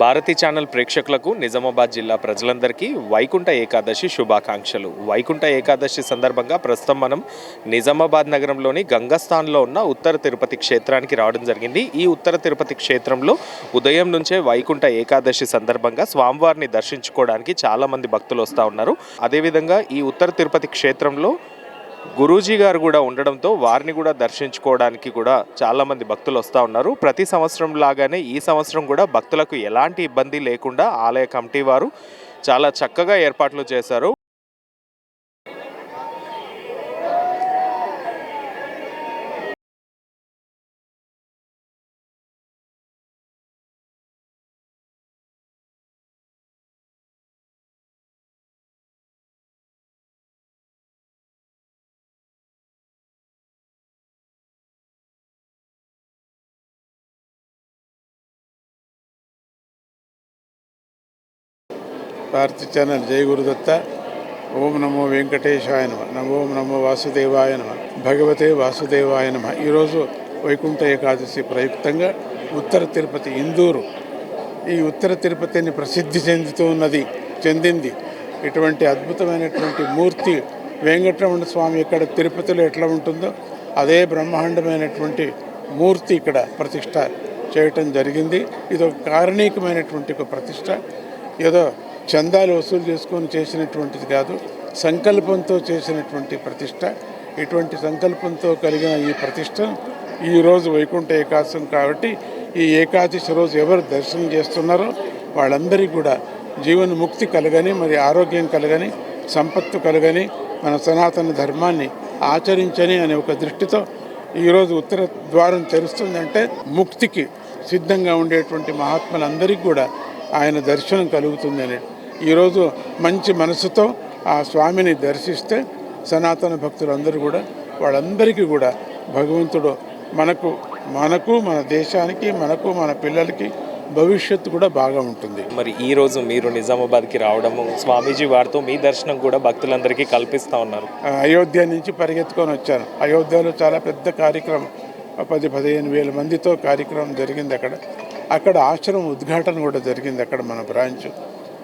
Bharati channel ప్రేక్షకులకు నిజామాబాద్ జిల్లా ప్రజలందరికీ వైకుంఠ ఏకాదశి శుభాకాంక్షలు. వైకుంఠ ఏకాదశి సందర్భంగా ప్రస్తుతం మనం నిజామాబాద్ నగరంలోని గంగస్థాన్లో ఉన్న ఉత్తర తిరుపతి క్షేత్రానికి రావడం జరిగింది. ఈ ఉత్తర తిరుపతి క్షేత్రంలో ఉదయం నుంచే వైకుంఠ ఏకాదశి సందర్భంగా స్వామివారిని దర్శించుకోవడానికి చాలామంది భక్తులు వస్తూ ఉన్నారు. అదేవిధంగా ఈ ఉత్తర తిరుపతి క్షేత్రంలో గురూజీ గారు కూడా ఉండడంతో వారిని కూడా దర్శించుకోవడానికి కూడా చాలామంది భక్తులు వస్తూ ఉన్నారు. ప్రతి సంవత్సరం లాగానే ఈ సంవత్సరం కూడా భక్తులకు ఎలాంటి ఇబ్బంది లేకుండా ఆలయ కమిటీ వారు చాలా చక్కగా ఏర్పాట్లు చేశారు. భారతి ఛానల్ జై గురుదత్త. ఓం నమో వెంకటేశాయ నమ. ఓం నమో వాసుదేవాయ నమ. భగవతే వాసుదేవాయ నమ. ఈరోజు వైకుంఠ ఏకాదశి ప్రయుక్తంగా ఉత్తర తిరుపతి ఇందూరు, ఈ ఉత్తర తిరుపతిని ప్రసిద్ధి చెందింది ఇటువంటి అద్భుతమైనటువంటి మూర్తి వెంకటరమణ స్వామి ఇక్కడ తిరుపతిలో ఎట్లా ఉంటుందో అదే బ్రహ్మాండమైనటువంటి మూర్తి ఇక్కడ ప్రతిష్ట చేయటం జరిగింది. ఇది ఒక కారణీకమైనటువంటి ఒక ప్రతిష్ట. ఏదో చందాలు వసూలు చేసుకొని చేసినటువంటిది కాదు, సంకల్పంతో చేసినటువంటి ప్రతిష్ట. ఇటువంటి సంకల్పంతో కలిగిన ఈ ప్రతిష్ట ఈరోజు వైకుంఠ ఏకాదశి కాబట్టి ఈ ఏకాదశి రోజు ఎవరు దర్శనం చేస్తున్నారో వాళ్ళందరికీ కూడా జీవన్ముక్తి కలగని, మరి ఆరోగ్యం కలగని, సంపత్తు కలగని, మన సనాతన ధర్మాన్ని ఆచరించని అనే ఒక దృష్టితో ఈరోజు ఉత్తర ద్వారం తెరుస్తుందంటే ముక్తికి సిద్ధంగా ఉండేటువంటి మహాత్ములందరికీ కూడా ఆయన దర్శనం కలుగుతుందని ఈరోజు మంచి మనసుతో ఆ స్వామిని దర్శిస్తే సనాతన భక్తులందరూ కూడా వాళ్ళందరికీ కూడా భగవంతుడు మనకు మన దేశానికి, మనకు మన పిల్లలకి భవిష్యత్తు కూడా బాగా ఉంటుంది. మరి ఈరోజు మీరు నిజామాబాద్కి రావడము, స్వామీజీ వారితో మీ దర్శనం కూడా భక్తులందరికీ కల్పిస్తూ ఉన్నారు. అయోధ్య నుంచి పరిగెత్తుకొని వచ్చాను. అయోధ్యలో చాలా పెద్ద కార్యక్రమం, 10-15 వేల మందితో కార్యక్రమం జరిగింది. అక్కడ ఆశ్రమం ఉద్ఘాటన కూడా జరిగింది. అక్కడ మన బ్రాంచ్,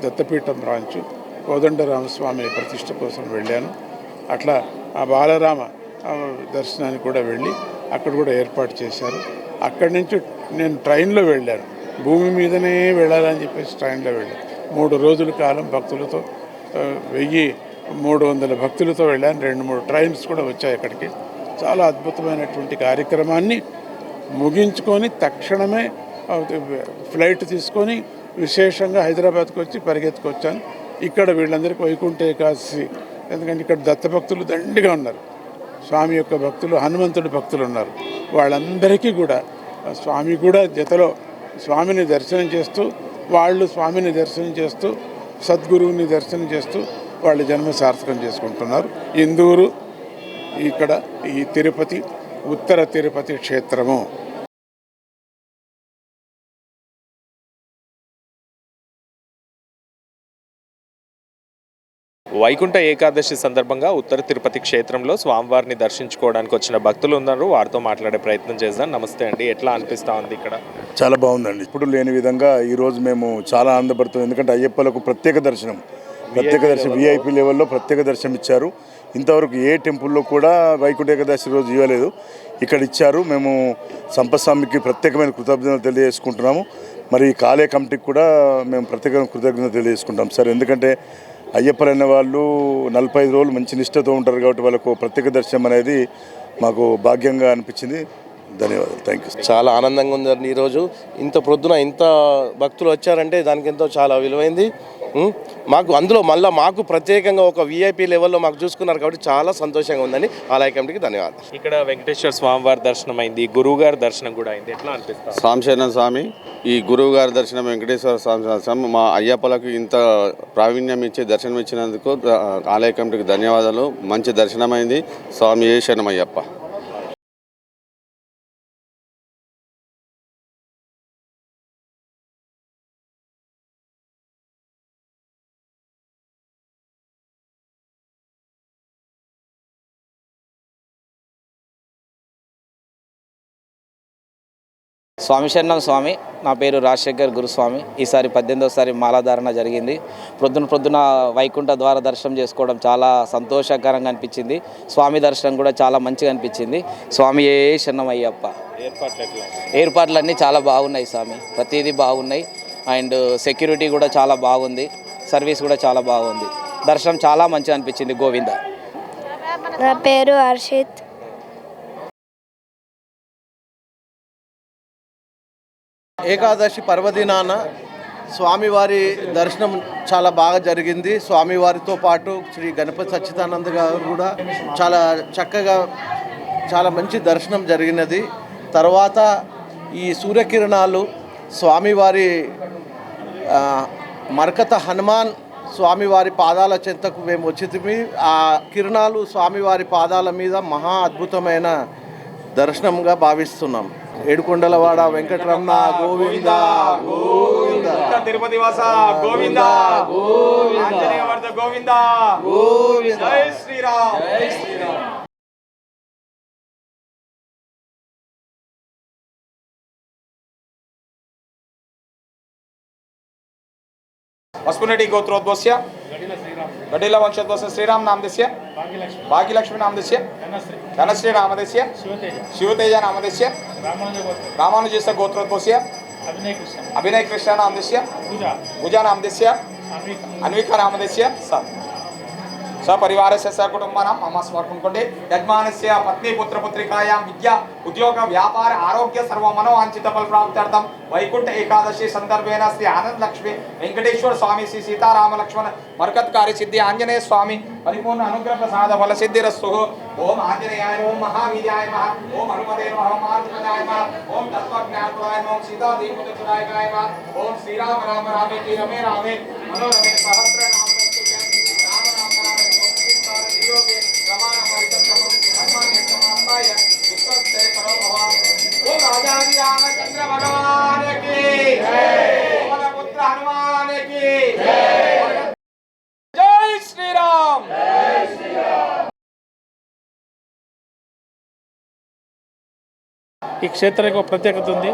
దత్తపీఠం బ్రాంచ్, కోదండరామస్వామి ప్రతిష్ట కోసం వెళ్ళాను. అట్లా ఆ బాలరామ దర్శనానికి కూడా వెళ్ళి అక్కడ కూడా ఏర్పాటు చేశారు. అక్కడి నుంచి నేను ట్రైన్లో వెళ్ళాను. భూమి మీదనే వెళ్ళాలని చెప్పేసి ట్రైన్లో వెళ్ళాను. 3 రోజుల కాలం భక్తులతో 1300 భక్తులతో వెళ్ళాను. 2-3 ట్రైన్స్ కూడా వచ్చాయి అక్కడికి. చాలా అద్భుతమైనటువంటి కార్యక్రమాన్ని ముగించుకొని తక్షణమే ఫ్లైట్ తీసుకొని విశేషంగా హైదరాబాద్కి వచ్చి పరిగెత్తుకొచ్చాను. ఇక్కడ వీళ్ళందరికీ వైకుంఠ ఏకాదశి, ఎందుకంటే ఇక్కడ దత్తభక్తులు దండిగా ఉన్నారు, స్వామి యొక్క భక్తులు, హనుమంతుడి భక్తులు ఉన్నారు. వాళ్ళందరికీ కూడా స్వామి కూడా జతలో స్వామిని దర్శనం చేస్తూ, వాళ్ళు స్వామిని దర్శనం చేస్తూ, సద్గురువుని దర్శనం చేస్తూ వాళ్ళ జన్మ సార్థకం చేసుకుంటున్నారు. ఇందూరు ఇక్కడ ఈ తిరుపతి, ఉత్తర తిరుపతి క్షేత్రము. వైకుంఠ ఏకాదశి సందర్భంగా ఉత్తర తిరుపతి క్షేత్రంలో స్వామివారిని దర్శించుకోవడానికి వచ్చిన భక్తులు ఉన్నారు. వారితో మాట్లాడే ప్రయత్నం చేద్దాం. నమస్తే అండి, ఎట్లా అనిపిస్తూ ఉంది ఇక్కడ? చాలా బాగుందండి. ఇప్పుడు లేని విధంగా ఈరోజు మేము చాలా ఆనందపడుతున్నాం. ఎందుకంటే అయ్యప్పలకు ప్రత్యేక దర్శనం విఐపి లెవెల్లో ప్రత్యేక దర్శనం ఇచ్చారు. ఇంతవరకు ఏ టెంపుల్లో కూడా వైకుంఠ ఏకాదశి రోజు ఇవ్వలేదు, ఇక్కడ ఇచ్చారు. మేము సంపస్వామికి ప్రత్యేకమైన కృతజ్ఞతలు తెలియజేసుకుంటున్నాము. మరి కాలే కమిటీకి కూడా మేము ప్రత్యేకమైన కృతజ్ఞతలు తెలియజేసుకుంటాం సార్. ఎందుకంటే అయ్యప్పలు అనే వాళ్ళు 45 రోజులు మంచి నిష్ఠతో ఉంటారు కాబట్టి వాళ్ళకు ప్రత్యేక దర్శనం అనేది మాకు భాగ్యంగా అనిపించింది. ధన్యవాదాలు, థ్యాంక్ యూ. చాలా ఆనందంగా ఉందండి. ఈరోజు ఇంత ప్రొద్దున ఇంత భక్తులు వచ్చారంటే దానికి ఎంతో చాలా విలువైంది. మాకు అందులో మళ్ళీ మాకు ప్రత్యేకంగా ఒక విఐపి లెవెల్లో మాకు చూసుకున్నారు కాబట్టి చాలా సంతోషంగా ఉందని ఆలయ కమిటీకి ధన్యవాదాలు. ఇక్కడ వెంకటేశ్వర స్వామి వారి దర్శనం అయింది, గురువు గారి దర్శనం కూడా అయింది, ఎట్లా అనిపిస్తుంది? సాంశరణ స్వామి, ఈ గురువు గారి దర్శనం, వెంకటేశ్వర స్వామి మా అయ్యప్పలకు ఇంత ప్రావీణ్యం ఇచ్చి దర్శనం ఇచ్చినందుకు ఆలయ కమిటీకి ధన్యవాదాలు. మంచి దర్శనమైంది. స్వామి శరణమయ్యప్ప. స్వామి శరణం స్వామి. నా పేరు రాజశేఖర్ గురుస్వామి. ఈసారి 18వసారి మాలాధారణ జరిగింది. ప్రొద్దున వైకుంఠ ద్వార దర్శనం చేసుకోవడం చాలా సంతోషకరంగా అనిపించింది. స్వామి దర్శనం కూడా చాలా మంచిగా అనిపించింది. స్వామి ఏ శరణం అయ్యప్ప. ఏర్పాట్లన్నీ చాలా బాగున్నాయి స్వామి, ప్రతిదీ బాగున్నాయి. అండ్ సెక్యూరిటీ కూడా చాలా బాగుంది, సర్వీస్ కూడా చాలా బాగుంది. దర్శనం చాలా మంచిగా అనిపించింది. గోవింద. నా పేరు హర్షిత్. ఏకాదశి పర్వదినాన స్వామివారి దర్శనం చాలా బాగా జరిగింది. స్వామివారితో పాటు శ్రీ గణపతి సచ్చిదానంద గారు కూడా చాలా చక్కగా చాలా మంచి దర్శనం జరిగినది. తర్వాత ఈ సూర్యకిరణాలు స్వామివారి మరకత హనుమాన్ స్వామివారి పాదాల చెంతకు మేము వచ్చితిమి. ఆ కిరణాలు స్వామివారి పాదాల మీద మహా అద్భుతమైన దర్శనంగా భావిస్తున్నాం. ఏడుకొండలవాడ వెంకటరమణ గోవింద గోవింద, తిరుపతి వాస గోవింద ఆంజనేయ వర్ధ గోవింద గోవింద. జై శ్రీరామ్. జై శ్రీరామ్. वसुनेटी गोत्रोद्वस्य गडिल वंशोद्वस्य श्रीराम नामदेस्य भाग्यलक्ष्मी नामदेस्य धनश्री नामदेस्य शिवतेज नामदेस्य रामानुजस्य गोत्रोद्वस्य अभिनय कृष्ण नामदेस्य पूजा नामदेस्य अन्विका नामदेस्य सपरिवारस्य सकुटुम्बानां मम समर्पणकोटे यजमानस्य पत्नी पुत्रपुत्रिकायां विद्या उद्योग व्यापार आरोग्य सर्व मनोवांछित फल प्राप्त्यर्थं वैकुंठ एकादशी संदर्भेन श्री आनंद लक्ष्मी वेंकटेश्वर स्वामी श्री सीताराम लक्ष्मण मरकत्कारी सिद्धि आंजनेय स्वामी परिपूर्ण अनुग्रह प्रसाद फल सिद्धिरस्तु। ओम आंजनेयाय ओम महावीर्याय नमः ओम हनुमते नमः ओम आर्जनाय नमः ओम तत्वज्ञानाय नमः ओम सीता देवपुत्रनाय नमः ओम श्री राम राम रामे रमे रामे मनोरमे सहस्र नाम रामचंद्र भगवान की जय, पुत्र हनुमान की जय, जय श्री राम। जय श्री राम। ఈ క్షేత్రానికి ఒక ప్రత్యేకత ఉంది.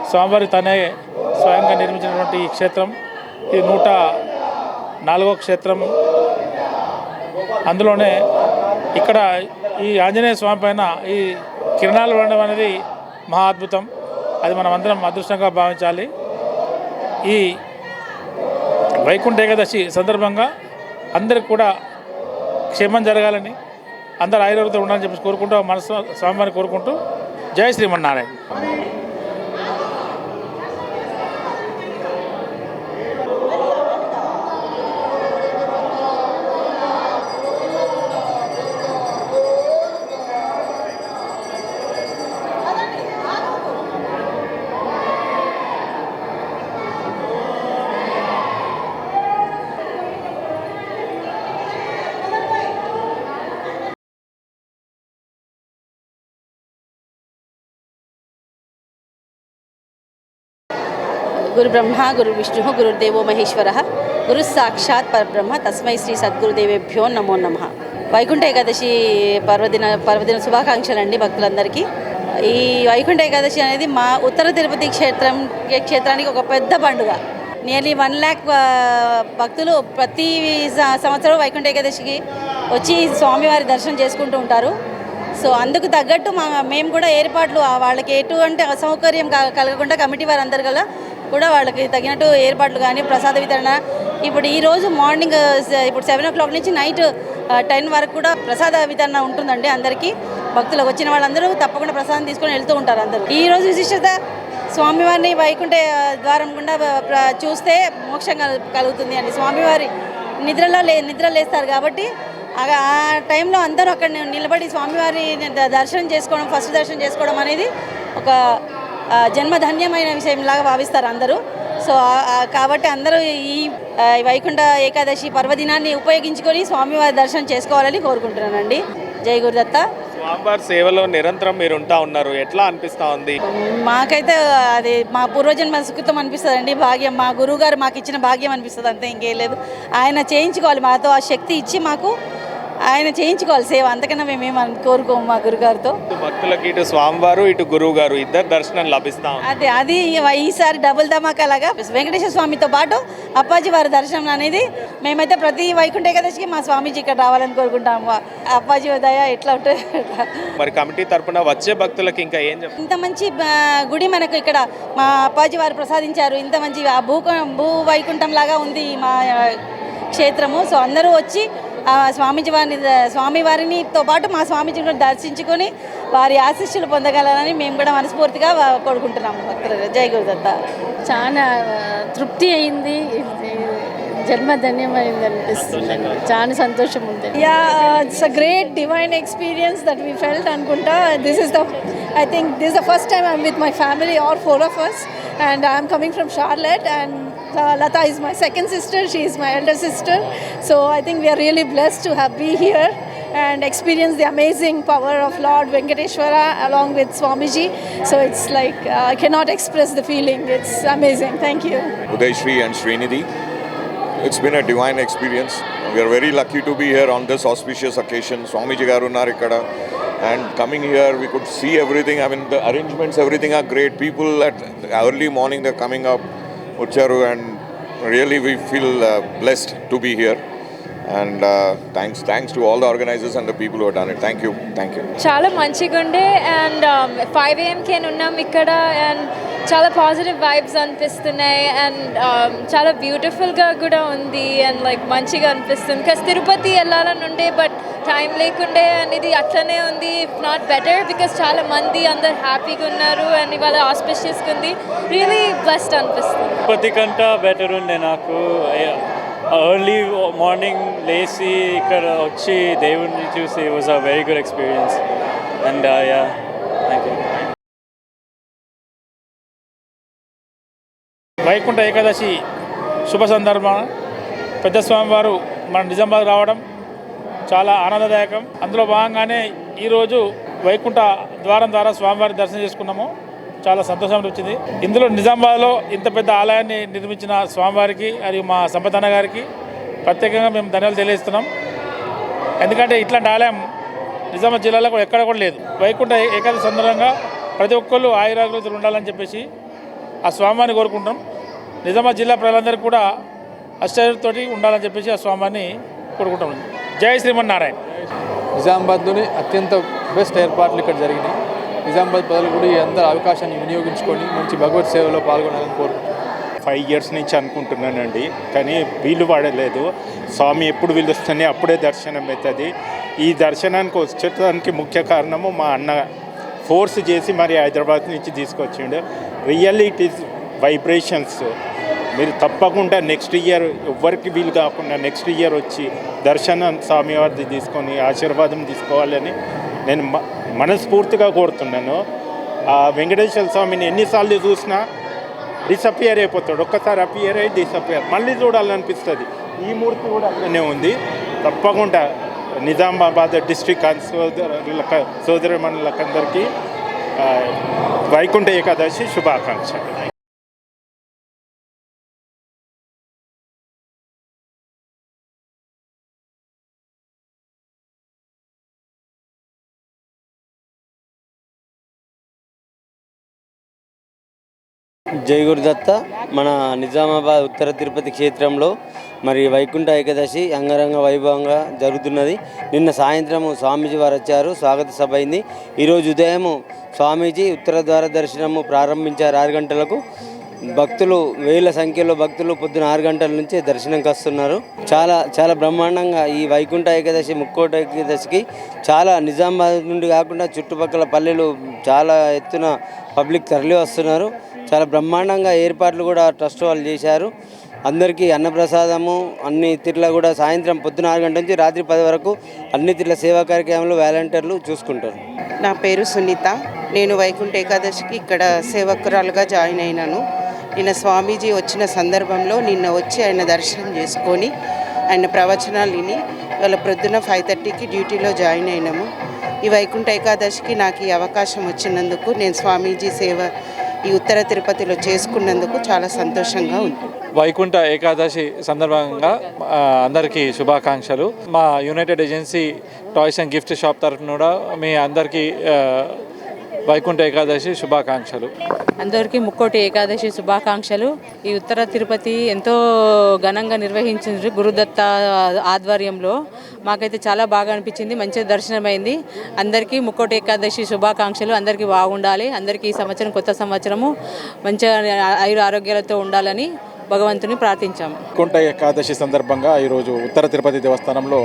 స్వామివారి తనే స్వయంగా నిర్మించినటువంటి ఈ క్షేత్రం ఇది 104వ క్షేత్రం. అందులోనే ఇక్కడ ఈ ఆంజనేయ స్వామి పైన ఈ కిరణాలు ఉండడం అనేది మహా అద్భుతం. అది మనం అందరం అదృష్టంగా భావించాలి. ఈ వైకుంఠ ఏకాదశి సందర్భంగా అందరికి కూడా క్షేమం జరగాలని, అందరు ఆయుర్వేదంతో ఉండాలని చెప్పి కోరుకుంటూ మనసు స్వామివారిని కోరుకుంటూ జై శ్రీమన్నారాయణ. गुरु ब्रह्मा गुरु विष्णु गुरुदेवो महेश्वरः गुरु साक्षात् परब्रह्म तस्मै श्री सद्गुरुदेवेभ्यो नमो नमः. వైకుంఠ ఏకాదశి పర్వదిన శుభాకాంక్షలు అండి భక్తులందరికీ. ఈ వైకుంఠ ఏకాదశి అనేది మా ఉత్తర తిరుపతి క్షేత్రానికి ఒక పెద్ద పండుగ. నియర్లీ 1 lakh భక్తులు ప్రతి సంవత్సరం వైకుంఠ ఏకాదశికి వచ్చి స్వామివారి దర్శనం చేసుకుంటూ ఉంటారు. సో అందుకు తగ్గట్టు మేము కూడా ఏర్పాట్లు వాళ్ళకి ఎటువంటి అసౌకర్యం కలగకుండా కమిటీ వారందరూ కూడా వాళ్ళకి తగినట్టు ఏర్పాట్లు కానీ ప్రసాద వితరణ ఇప్పుడు ఈరోజు మార్నింగ్ ఇప్పుడు 7 o'clock నుంచి నైట్ 10 వరకు కూడా ప్రసాద వితరణ ఉంటుందండి. అందరికీ భక్తులకు వచ్చిన వాళ్ళందరూ తప్పకుండా ప్రసాదం తీసుకొని వెళ్తూ ఉంటారు అందరూ. ఈరోజు విశిష్టత స్వామివారిని వైకుంఠ ద్వారం గుండా చూస్తే మోక్షం కలుగుతుంది అండి. స్వామివారి నిద్ర లేస్తారు కాబట్టి ఆ టైంలో అందరూ అక్కడ నిలబడి స్వామివారి దర్శనం చేసుకోవడం, ఫస్ట్ దర్శనం చేసుకోవడం అనేది ఒక జన్మధన్యమైన విషయంలాగా భావిస్తారు అందరూ. సో కాబట్టి అందరూ ఈ వైకుంఠ ఏకాదశి పర్వదినాన్ని ఉపయోగించుకొని స్వామివారి దర్శనం చేసుకోవాలని కోరుకుంటున్నానండి. జై గురుదత్త. స్వామివారి సేవలో నిరంతరం మీరు ఉంటా ఉన్నారు, ఎట్లా అనిపిస్తూ ఉంది? మాకైతే అది మా పూర్వజన్మ సుకృతం అనిపిస్తుంది అండి. భాగ్యం, మా గురువుగారు మాకు ఇచ్చిన భాగ్యం అనిపిస్తుంది, అంతే ఇంకేం లేదు. ఆయన చేయించుకోవాలి మాతో, ఆ శక్తి ఇచ్చి మాకు ఆయన చేయించుకోవాలి సేవ, అంతకన్నా మేమేం కోరుకోము మా గురుగారితో. ఇటు భక్తులకి ఇటు స్వామివారు ఇటు గురువు గారు ఇద్దరు దర్శనం లభిస్తాం. అది ఈసారి డబుల్ ధమాకాలాగా వెంకటేశ్వర స్వామితో పాటు అప్పాజీ వారి దర్శనం అనేది మేమైతే ప్రతి వైకుంఠ ఏకాదశికి మా స్వామీజీ ఇక్కడ రావాలని కోరుకుంటాము. అప్పాజీ దయ ఎట్లా ఉంటుంది. మరి కమిటీ తరపున వచ్చే భక్తులకి ఇంకా ఏం చెప్తారు? ఇంత మంచి గుడి మనకు ఇక్కడ మా అప్పాజీ వారు ప్రసాదించారు. ఇంత మంచి భూ వైకుంఠం లాగా ఉంది మా క్షేత్రము. సో అందరూ వచ్చి స్వామివారినితో పాటు మా స్వామీజీని కూడా దర్శించుకొని వారి ఆశీస్సులు పొందగలరని మేము కూడా మనస్ఫూర్తిగా కోరుకుంటున్నాము. భక్తులు జై గురుదత్త. చాలా తృప్తి అయింది, జన్మ ధన్యమైంది అనిపిస్తుంది. చాలా సంతోషం ఉంది. It's a great divine experience that we felt అనుకుంటా. I think this is the first time I'm with my family, all 4 of us, and I'm coming from Charlotte, and Lata is my second sister, she is my elder sister, so I think we are really blessed to be here and experience the amazing power of Lord Venkateshwara along with Swamiji. So it's like I cannot express the feeling. It's amazing. Thank you. Uday Shri and Srinidhi. It's been a divine experience. We are very lucky to be here on this auspicious occasion. Swamiji garu unnaru ikkada, and coming here we could see everything. I mean, the arrangements, everything are great. People at early morning they're coming up Ucharu, and really we feel blessed to be here. And thanks to all the organizers and the people who have done it. Thank you. చాలా మంచిగా ఉండే, and 5 AM ఉన్నాం ఇక్కడ, and చాలా positive vibes అనిపిస్తున్నాయి, and చాలా బ్యూటిఫుల్గా కూడా ఉంది, అండ్ లైక్ మంచిగా అనిపిస్తుంది. బికాస్ తిరుపతి వెళ్ళాలని ఉండే బట్ టైం లేకుండే, అండ్ ఇది అట్లనే ఉంది, ఇఫ్ నాట్ బెటర్, బికాస్ చాలా మంది అందరు హ్యాపీగా ఉన్నారు, అండ్ ఇవాళ ఆస్పిషియస్గా ఉంది. రియలీ బ్లెస్డ్ అనిపిస్తుంది. తిరుపతి కంటే బెటర్ ఉండే నాకు. ఎర్లీ మార్నింగ్ లేచి ఇక్కడ వచ్చి దేవుడిని చూసి was a very good experience. And thank you. Vaikuntha Ekadashi శుభ సందర్భాన పెద్ద స్వామివారు మన నిజామాబాద్ రావడం చాలా ఆనందదాయకం. అందులో భాగంగానే ఈరోజు వైకుంఠ ద్వారం ద్వారా స్వామివారి దర్శనం చేసుకున్నాము. చాలా సంతోషం వచ్చింది. ఇందులో నిజామాబాద్లో ఇంత పెద్ద ఆలయాన్ని నిర్మించిన స్వామివారికి మరియు మా సంపదన్న గారికి ప్రత్యేకంగా మేము ధన్యవాదాలు తెలియజేస్తున్నాం. ఎందుకంటే ఇట్లాంటి ఆలయం నిజామాబాద్ జిల్లాలో కూడా ఎక్కడ కూడా లేదు. వైకుంఠ ఏకాదశి సందర్భంగా ప్రతి ఒక్కళ్ళు ఆయురాగ్రతలు ఉండాలని చెప్పేసి ఆ స్వామివారిని కోరుకుంటాం. నిజామాబాద్ జిల్లా ప్రజలందరికీ కూడా అష్టతోటి ఉండాలని చెప్పేసి ఆ స్వామివారిని కోరుకుంటాం. జై శ్రీమన్నారాయణ. నిజామాబాద్లోని అత్యంత బెస్ట్ ఏర్పాట్లు ఇక్కడ జరిగినాయి. నిజామాబాద్ ప్రజలు కూడా ఈ అందరూ అవకాశాన్ని వినియోగించుకొని మంచి భగవత్ సేవలో పాల్గొనాలని కోరుకుంటున్నాను. 5 years నుంచి అనుకుంటున్నానండి, కానీ వీలు పడలేదు. స్వామి ఎప్పుడు వీలుస్తేనే అప్పుడే దర్శనం అవుతుంది. ఈ దర్శనానికి వచ్చేటానికి ముఖ్య కారణము మా అన్న ఫోర్స్ చేసి మరి హైదరాబాద్ నుంచి తీసుకొచ్చిండు. Really it is vibrations. మీరు తప్పకుండా నెక్స్ట్ ఇయర్ ఎవ్వరికి వీలు కాకుండా నెక్స్ట్ ఇయర్ వచ్చి దర్శనం స్వామివారిది తీసుకొని ఆశీర్వాదం తీసుకోవాలని నేను మనస్ఫూర్తిగా కోరుతున్నాను. వెంకటేశ్వర స్వామిని ఎన్నిసార్లు చూసినా డిసపియర్ అయిపోతాడు. ఒక్కసారి అపియర్ అయ్యి డిసపియర్, మళ్ళీ చూడాలనిపిస్తుంది. ఈ మూర్తి కూడా అక్కడనే ఉంది. తప్పకుండా నిజామాబాద్ డిస్ట్రిక్ట్ సోదరిమణులకందరికీ వైకుంఠ ఏకాదశి శుభాకాంక్షలు. జై గురుదత్త. మన నిజామాబాద్ ఉత్తర తిరుపతి క్షేత్రంలో మరి వైకుంఠ ఏకాదశి అంగరంగ వైభవంగా జరుగుతున్నది. నిన్న సాయంత్రము స్వామీజీ వారు వచ్చారు, స్వాగత సభ అయింది. ఈరోజు ఉదయము స్వామీజీ ఉత్తర ద్వార దర్శనము ప్రారంభించారు 6 గంటలకు. భక్తులు వేల సంఖ్యలో భక్తులు పొద్దున 6 గంటల నుంచే దర్శనంకి వస్తున్నారు. చాలా బ్రహ్మాండంగా ఈ వైకుంఠ ఏకాదశి ముక్కోట ఏకాదశికి చాలా నిజామాబాద్ నుండి కాకుండా చుట్టుపక్కల పల్లెలు చాలా ఎత్తున పబ్లిక్ తరలి వస్తున్నారు. చాలా బ్రహ్మాండంగా ఏర్పాట్లు కూడా ట్రస్ట్ వాళ్ళు చేశారు. అందరికీ అన్నప్రసాదము అన్ని తీర్ల కూడా సాయంత్రం పొద్దున 6 గంటల నుంచి రాత్రి 10 వరకు అన్ని తీర్ల సేవా కార్యక్రమాలు వాలంటీర్లు చూసుకుంటారు. నా పేరు సునీత. నేను వైకుంఠ ఏకాదశికి ఇక్కడ సేవకురాలుగా జాయిన్ అయినాను. నిన్న స్వామీజీ వచ్చిన సందర్భంలో నిన్న వచ్చి ఆయన దర్శనం చేసుకొని ఆయన ప్రవచనాలు విని వాళ్ళ ప్రొద్దున 5:30కి డ్యూటీలో జాయిన్ అయినాము. ఈ వైకుంఠ ఏకాదశికి నాకు ఈ అవకాశం వచ్చినందుకు నేను స్వామీజీ సేవ ఈ ఉత్తర తిరుపతిలో చేసుకున్నందుకు చాలా సంతోషంగా ఉంది. వైకుంఠ ఏకాదశి సందర్భంగా అందరికీ శుభాకాంక్షలు. మా United agency toys and gift shop తరఫున కూడా మీ అందరికీ వైకుంఠ ఏకాదశి శుభాకాంక్షలు. అందరికీ ముక్కోటి ఏకాదశి శుభాకాంక్షలు. ఈ ఉత్తర తిరుపతి ఎంతో ఘనంగా నిర్వహించారు గురుదత్త ఆధ్వర్యంలో. మాకైతే చాలా బాగా అనిపించింది, మంచి దర్శనమైంది. అందరికీ ముక్కోటి ఏకాదశి శుభాకాంక్షలు. అందరికీ బాగుండాలి. అందరికీ ఈ సంవత్సరం కొత్త సంవత్సరము మంచిగా ఆరోగ్యాలతో ఉండాలని భగవంతుని ప్రార్థించాము. వైకుంఠ ఏకాదశి సందర్భంగా ఈరోజు ఉత్తర తిరుపతి దేవస్థానంలో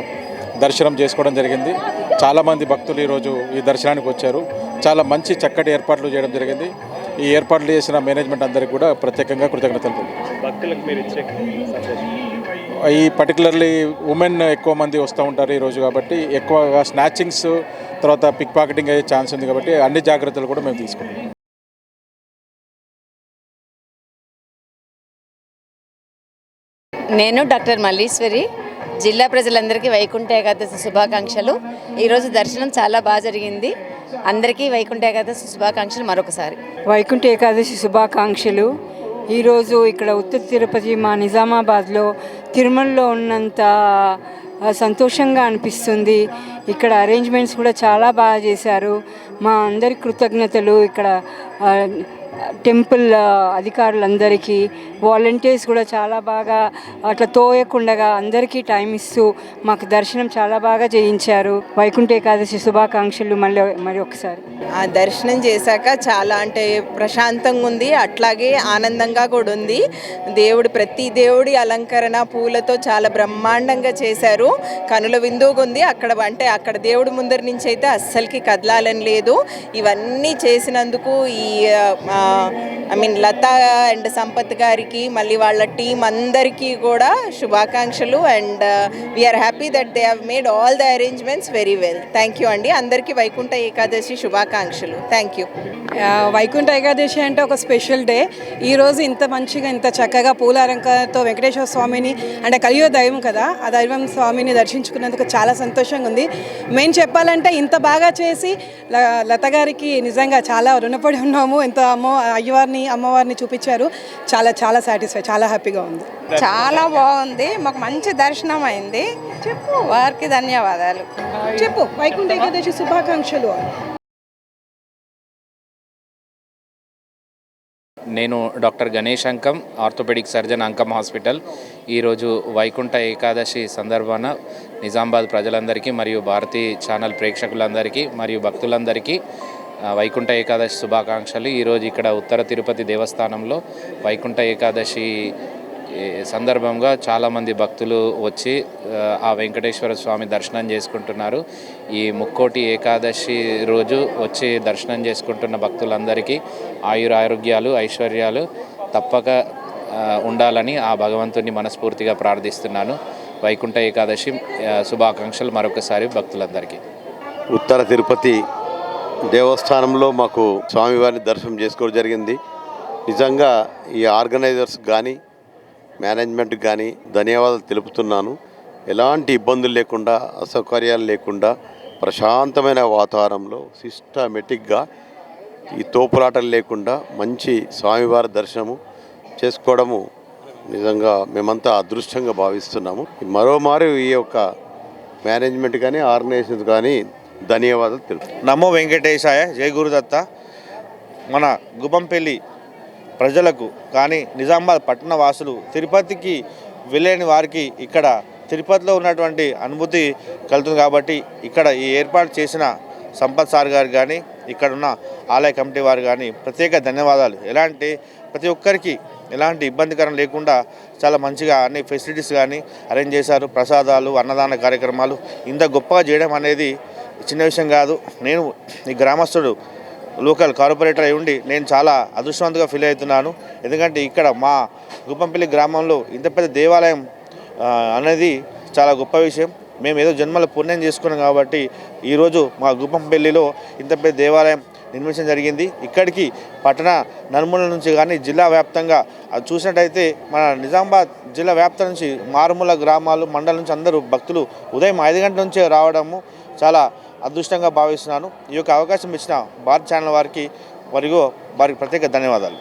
దర్శనం చేసుకోవడం జరిగింది. చాలామంది భక్తులు ఈరోజు ఈ దర్శనానికి వచ్చారు. చాలా మంచి చక్కటి ఏర్పాట్లు చేయడం జరిగింది. ఈ ఏర్పాట్లు చేసిన మేనేజ్మెంట్ అందరికీ కూడా ప్రత్యేకంగా కృతజ్ఞతలు. ఈ పర్టికులర్లీ ఉమెన్ ఎక్కువ మంది వస్తూ ఉంటారు ఈరోజు కాబట్టి ఎక్కువగా స్నాచింగ్స్ తర్వాత పిక్ పాకెటింగ్ అయ్యే ఛాన్స్ ఉంది కాబట్టి అన్ని జాగ్రత్తలు కూడా మేము తీసుకుంటాం. నేను డాక్టర్ మల్లీశ్వరి. జిల్లా ప్రజలందరికీ వైకుంఠ ఏకాదశి శుభాకాంక్షలు. ఈరోజు దర్శనం చాలా బాగా జరిగింది. అందరికీ వైకుంఠ ఏకాదశి శుభాకాంక్షలు మరొకసారి. వైకుంఠ ఏకాదశి శుభాకాంక్షలు. ఈరోజు ఇక్కడ ఉత్తర తిరుపతి మా నిజామాబాద్లో తిరుమలలో ఉన్నంత సంతోషంగా అనిపిస్తుంది. ఇక్కడ అరేంజ్మెంట్స్ కూడా చాలా బాగా చేశారు. మా అందరి కృతజ్ఞతలు. ఇక్కడ టెంపుల్ అధికారులందరికీ, వాలంటీర్స్ కూడా చాలా బాగా అట్లా తోయకుండా అందరికీ టైం ఇస్తూ మాకు దర్శనం చాలా బాగా చేయించారు. వైకుంఠ ఏకాదశి శుభాకాంక్షలు మరి ఒకసారి. ఆ దర్శనం చేశాక చాలా అంటే ప్రశాంతంగా ఉంది, అట్లాగే ఆనందంగా కూడా ఉంది. ప్రతి దేవుడి అలంకరణ పూలతో చాలా బ్రహ్మాండంగా చేశారు. కనుల విందుగా ఉంది. అక్కడ దేవుడి ముందరి నుంచి అయితే అస్సలకి కదలాలని లేదు. ఇవన్నీ చేసినందుకు ఈ లతా అండ్ సంపత్ గారికి మళ్ళీ వాళ్ళ టీం అందరికీ కూడా శుభాకాంక్షలు. And we are happy that they have made all the arrangements very well. Thank you అండి. అందరికీ వైకుంఠ ఏకాదశి శుభాకాంక్షలు. Thank you. వైకుంఠ ఏకాదశి అంటే ఒక స్పెషల్ డే. ఈరోజు ఇంత మంచిగా ఇంత చక్కగా పూల అలంకరణతో వెంకటేశ్వర స్వామిని అంటే కలియుగ దైవం కదా, ఆ దైవం స్వామిని దర్శించుకున్నందుకు చాలా సంతోషంగా ఉంది. మెయిన్ చెప్పాలంటే ఇంత బాగా చేసి లత గారికి నిజంగా చాలా రుణపడి ఉన్నాము. ఎంత అయ్యవారిని అమ్మవారిని చూపించారు. చాలా చాలా సాటిస్ఫై, చాలా హ్యాపీగా ఉంది. చాలా బాగుంది. మాకు మంచి దర్శనం అయింది. చెప్పు వారికి ధన్యవాదాలు. చెప్పు వైకుంఠ ఏకాదశి శుభాకాంక్షలు. నేను డాక్టర్ గణేష్ అంకం, ఆర్థోపెడిక్ సర్జన్ అంకం హాస్పిటల్. ఈరోజు వైకుంఠ ఏకాదశి సందర్భాన నిజామాబాద్ ప్రజలందరికీ మరియు భారతీ ఛానల్ ప్రేక్షకులందరికీ మరియు భక్తులందరికీ వైకుంఠ ఏకాదశి శుభాకాంక్షలు. ఈరోజు ఇక్కడ ఉత్తర తిరుపతి దేవస్థానంలో వైకుంఠ ఏకాదశి సందర్భంగా చాలామంది భక్తులు వచ్చి ఆ వెంకటేశ్వర స్వామి దర్శనం చేసుకుంటున్నారు. ఈ ముక్కోటి ఏకాదశి రోజు వచ్చి దర్శనం చేసుకుంటున్న భక్తులందరికీ ఆయురారోగ్యాలు ఐశ్వర్యాలు తప్పక ఉండాలని ఆ భగవంతుని మనస్ఫూర్తిగా ప్రార్థిస్తున్నాను. వైకుంఠ ఏకాదశి శుభాకాంక్షలు మరొకసారి భక్తులందరికీ. ఉత్తర తిరుపతి దేవస్థానంలో మాకు స్వామివారిని దర్శనం చేసుకోవడం జరిగింది. నిజంగా ఈ ఆర్గనైజర్స్ కానీ మేనేజ్మెంట్కి కానీ ధన్యవాదాలు తెలుపుతున్నాను. ఎలాంటి ఇబ్బందులు లేకుండా అసౌకర్యాలు లేకుండా ప్రశాంతమైన వాతావరణంలో సిస్టమేటిక్గా ఈ తోపులాటలు లేకుండా మంచి స్వామివారి దర్శనము చేసుకోవడము నిజంగా మేమంతా అదృష్టంగా భావిస్తున్నాము. మరోమారు ఈ యొక్క మేనేజ్మెంట్ కానీ ఆర్గనైజేషన్స్ కానీ ధన్యవాదాలు తెలుపు. నమో వెంకటేశాయ. జై గురుదత్త. మన గుబంపల్లి ప్రజలకు కానీ నిజామాబాద్ పట్టణ వాసులు తిరుపతికి వెళ్ళని వారికి ఇక్కడ తిరుపతిలో ఉన్నటువంటి అనుభూతి కలుగుతుంది. కాబట్టి ఇక్కడ ఈ ఏర్పాటు చేసిన సంపత్ సార్ గారు కానీ ఇక్కడ ఉన్న ఆలయ కమిటీ వారు కానీ ప్రత్యేక ధన్యవాదాలు. ప్రతి ఒక్కరికి ఎలాంటి ఇబ్బందికరం లేకుండా చాలా మంచిగా అన్ని ఫెసిలిటీస్ కానీ అరేంజ్ చేశారు. ప్రసాదాలు, అన్నదాన కార్యక్రమాలు ఇంత గొప్పగా చేయడం అనేది చిన్న విషయం కాదు. నేను ఈ గ్రామస్తుడు లోకల్ కార్పొరేటర్ అయి ఉండి నేను చాలా అదృష్టవంతంగా ఫీల్ అవుతున్నాను. ఎందుకంటే ఇక్కడ మా గుప్పంపల్లి గ్రామంలో ఇంత పెద్ద దేవాలయం అనేది చాలా గొప్ప విషయం. మేము ఏదో జన్మల పుణ్యం చేసుకున్నాం కాబట్టి ఈరోజు మా గుప్పంపల్లిలో ఇంత పెద్ద దేవాలయం నిర్మించడం జరిగింది. ఇక్కడికి పట్టణ నలుమూల నుంచి కానీ జిల్లా వ్యాప్తంగా అది చూసినట్టయితే మన నిజామాబాద్ జిల్లా వ్యాప్తం నుంచి మారుమూల గ్రామాలు మండలం నుంచి అందరూ భక్తులు ఉదయం 5 గంటల నుంచే రావడము చాలా అదృష్టంగా భావిస్తున్నాను. ఈ యొక్క అవకాశం ఇచ్చిన భారత్ ఛానల్ వారికి ప్రత్యేక ధన్యవాదాలు.